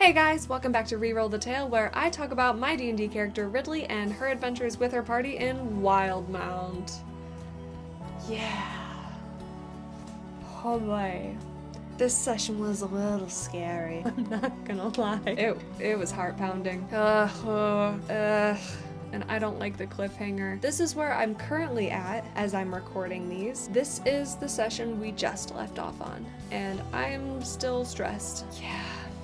Hey guys, welcome back to Reroll the Tale, where I talk about my D&D character Ridley and her adventures with her party in Wildmount. Yeah. Oh boy. This session was a little scary. I'm not gonna lie. It was heart-pounding. And I don't like the cliffhanger. This is where I'm currently at as I'm recording these. This is the session we just left off on, and I'm still stressed. Yeah.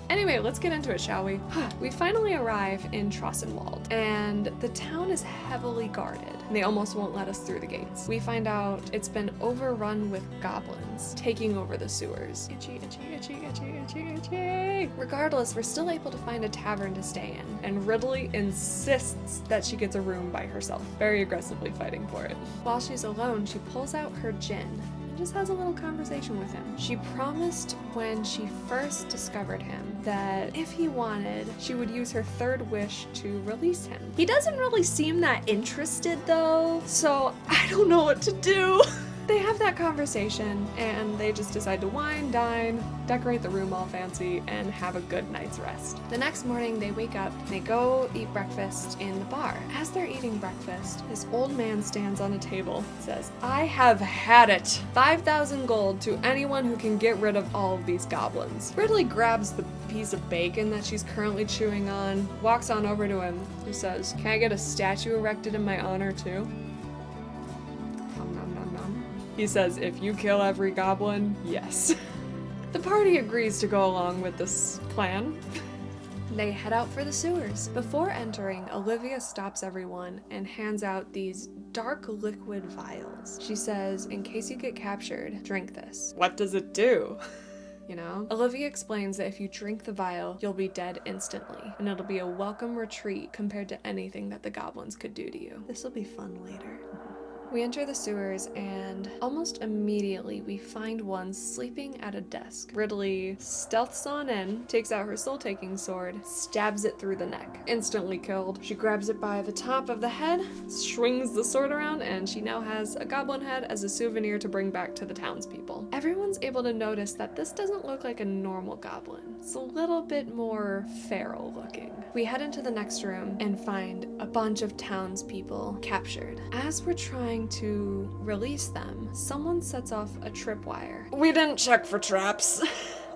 Anyway, let's get into it, shall we? We finally arrive in Trossenwald, and the town is heavily guarded. They almost won't let us through the gates. We find out it's been overrun with goblins, taking over the sewers. Itchy, itchy, itchy, itchy, itchy, itchy. Regardless, we're still able to find a tavern to stay in, and Ridley insists that she gets a room by herself, very aggressively fighting for it. While she's alone, she pulls out her djinn, just has a little conversation with him. She promised when she first discovered him that if he wanted, she would use her third wish to release him. He doesn't really seem that interested though, so I don't know what to do. They have that conversation and they just decide to wine, dine, decorate the room all fancy, and have a good night's rest. The next morning they wake up, they go eat breakfast in the bar. As they're eating breakfast, this old man stands on a table, says, "I have had it. 5,000 gold to anyone who can get rid of all of these goblins." Ridley grabs the piece of bacon that she's currently chewing on, walks on over to him, who says, "Can I get a statue erected in my honor too?" He says, "If you kill every goblin, yes." The party agrees to go along with this plan. They head out for the sewers. Before entering, Olivia stops everyone and hands out these dark liquid vials. She says, "In case you get captured, drink this." What does it do? You know? Olivia explains that if you drink the vial, you'll be dead instantly, and it'll be a welcome retreat compared to anything that the goblins could do to you. This will be fun later. We enter the sewers, and almost immediately we find one sleeping at a desk. Ridley stealths on in, takes out her soul-taking sword, stabs it through the neck. Instantly killed. She grabs it by the top of the head, swings the sword around, and she now has a goblin head as a souvenir to bring back to the townspeople. Everyone's able to notice that this doesn't look like a normal goblin. It's a little bit more feral looking. We head into the next room and find a bunch of townspeople captured. As we're trying to release them, someone sets off a tripwire. We didn't check for traps.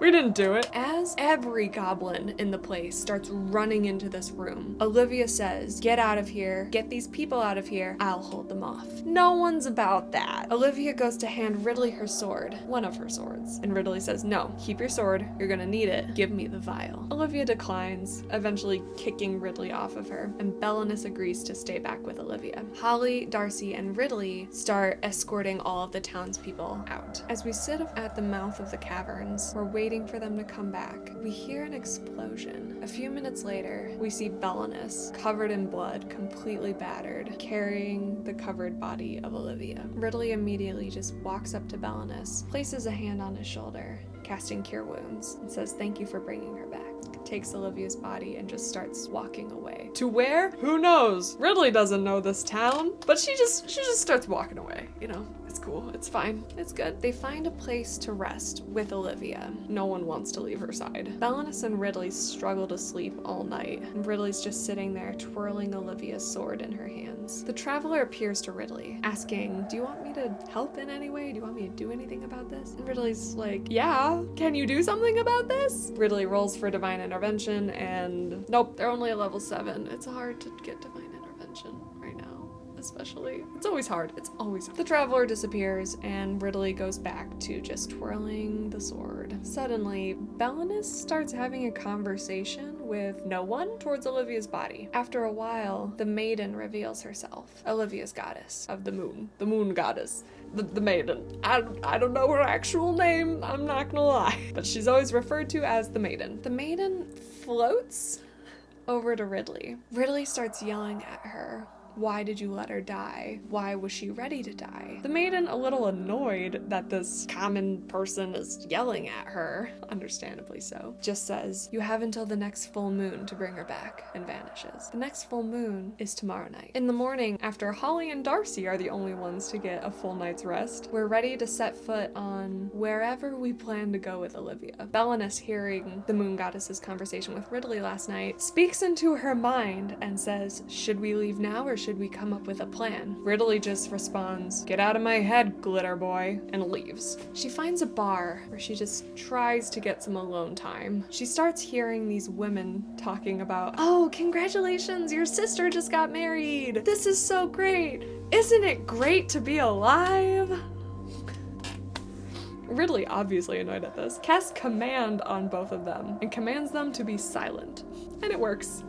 We didn't do it. As every goblin in the place starts running into this room, Olivia says, "Get out of here. Get these people out of here. I'll hold them off." No one's about that. Olivia goes to hand Ridley her sword, one of her swords, and Ridley says, "No, keep your sword. You're gonna need it. Give me the vial." Olivia declines, eventually kicking Ridley off of her, and Belinus agrees to stay back with Olivia. Holly, Darcy, and Ridley start escorting all of the townspeople out. As we sit at the mouth of the caverns, we're waiting for them to come back. We hear an explosion. A few minutes later, we see Belinus, covered in blood, completely battered, carrying the covered body of Olivia. Ridley immediately just walks up to Belinus, places a hand on his shoulder, casting Cure Wounds, and says, "Thank you for bringing her back." Takes Olivia's body and just starts walking away. To where? Who knows? Ridley doesn't know this town, but she just starts walking away. You know, it's cool, it's fine, it's good. They find a place to rest with Olivia. No one wants to leave her side. Belinus and Ridley struggle to sleep all night, and Ridley's just sitting there twirling Olivia's sword in her hands. The traveler appears to Ridley, asking, "Do you want me to help in any way? Do you want me to do anything about this?" And Ridley's like, "Yeah, can you do something about this?" Ridley rolls for divine intervention, and nope, they're only a level 7. It's hard to get divine intervention right now, especially. It's always hard. It's always hard. The traveler disappears, and Ridley goes back to just twirling the sword. Suddenly, Belinus starts having a conversation with no one towards Olivia's body. After a while, the maiden reveals herself, Olivia's goddess of the moon goddess. The maiden. I don't know her actual name, I'm not gonna lie, but she's always referred to as the maiden. The maiden floats over to Ridley. Ridley starts yelling at her, Why did you let her die? Why was she ready to die? The maiden, a little annoyed that this common person is yelling at her, understandably so, just says, you have until the next full moon to bring her back, and vanishes. The next full moon is tomorrow night. In the morning, after Holly and Darcy are the only ones to get a full night's rest, we're ready to set foot on wherever we plan to go with Olivia. Belenus, hearing the moon goddess's conversation with Ridley last night, speaks into her mind and says, should we leave now or should we come up with a plan? Ridley just responds, get out of my head, glitter boy, and leaves. She finds a bar where she just tries to get some alone time. She starts hearing these women talking about, oh, congratulations, your sister just got married. This is so great. Isn't it great to be alive? Ridley, obviously annoyed at this, casts command on both of them and commands them to be silent. And it works.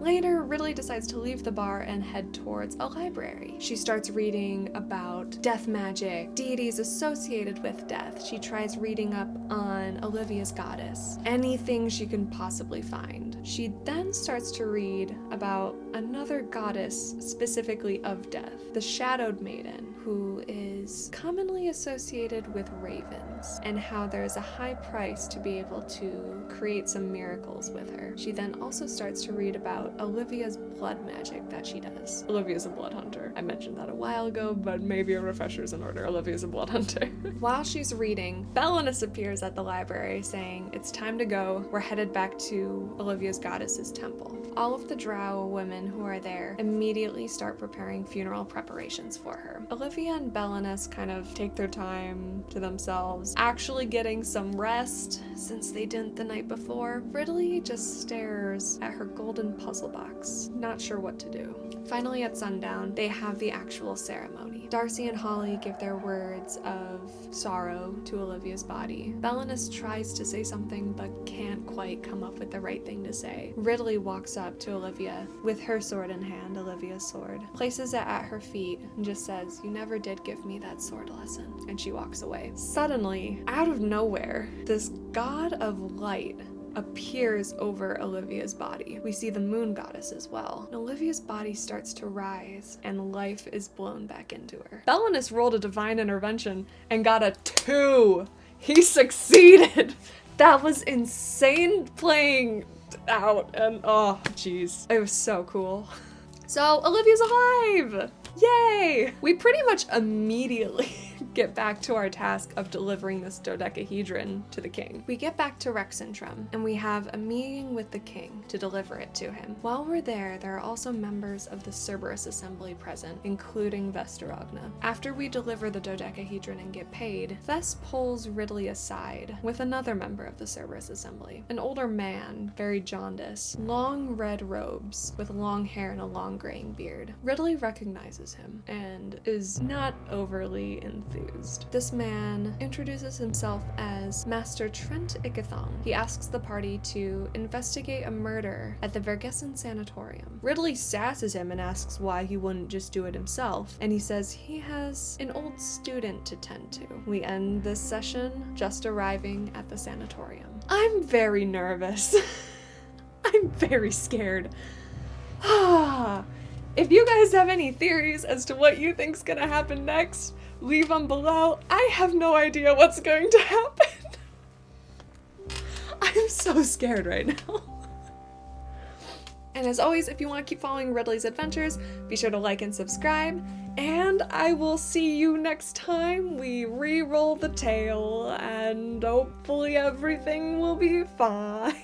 Later, Ridley decides to leave the bar and head towards a library. She starts reading about death magic, deities associated with death. She tries reading up on Olivia's goddess, anything she can possibly find. She then starts to read about another goddess specifically of death, the Shadowed Maiden, who is commonly associated with ravens, and how there's a high price to be able to create some miracles with her. She then also starts to read about Olivia's blood magic that she does. Olivia's a blood hunter. I mentioned that a while ago, but maybe a refresher's in order. Olivia's a blood hunter. While she's reading, Belenus appears at the library saying, it's time to go. We're headed back to Olivia's goddess's temple. All of the drow women who are there immediately start preparing funeral preparations for her. Olivia and Belenus kind of take their time to themselves, actually getting some rest since they didn't the night before. Ridley just stares at her golden puzzle box, not sure what to do. Finally, at sundown, they have the actual ceremony. Darcy and Holly give their words of sorrow to Olivia's body. Belenus tries to say something but can't quite come up with the right thing to say. Ridley walks up to Olivia with her sword in hand, Olivia's sword, places it at her feet, and just says, you never did give me that sword lesson, and she walks away. Suddenly, out of nowhere, this god of light appears over Olivia's body. We see the moon goddess as well. And Olivia's body starts to rise and life is blown back into her. Belenus rolled a divine intervention and got a 2. He succeeded. That was insane playing out, and oh jeez, it was so cool. So Olivia's alive! Yay! We pretty much immediately get back to our task of delivering this dodecahedron to the king. We get back to Rexentrum, and we have a meeting with the king to deliver it to him. While we're there are also members of the Cerberus Assembly present, including Vesterogna. After we deliver the dodecahedron and get paid, Ves pulls Ridley aside with another member of the Cerberus Assembly, an older man, very jaundiced, long red robes with long hair and a long graying beard. Ridley recognizes him and is not overly enthused. This man introduces himself as Master Trent Ickathon. He asks the party to investigate a murder at the Vergessen Sanatorium. Ridley sasses him and asks why he wouldn't just do it himself, and he says he has an old student to tend to. We end this session just arriving at the sanatorium. I'm very nervous. I'm very scared. If you guys have any theories as to what you think's gonna happen next, leave them below. I have no idea what's going to happen. I'm so scared right now. And as always, if you want to keep following Ridley's adventures, be sure to like and subscribe. And I will see you next time we re-roll the tale, and hopefully everything will be fine.